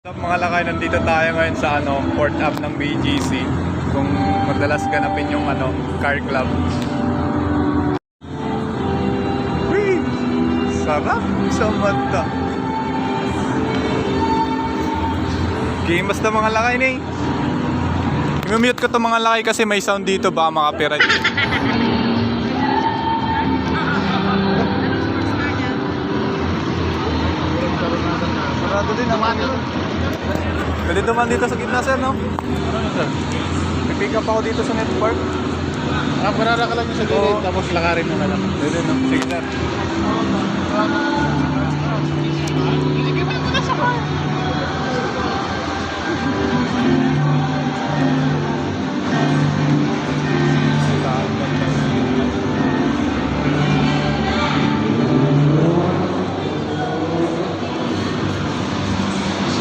Mga lakay, nandito tayo ngayon sa port up ng BGC, kung madalas ganapin yung car club. Whee! Sarap sa mata. Game basta mga lakay na i-mute ko to mga lakay kasi may sound dito, baka makapirate. Sarado din naman yun. Pwede duman dito sa gitna, sir, no? Ano sir? May pick up ako dito sa network. Parara ka lang yung sa gilid, tapos lakarin mo na lang. Pwede, no? Sige, sir.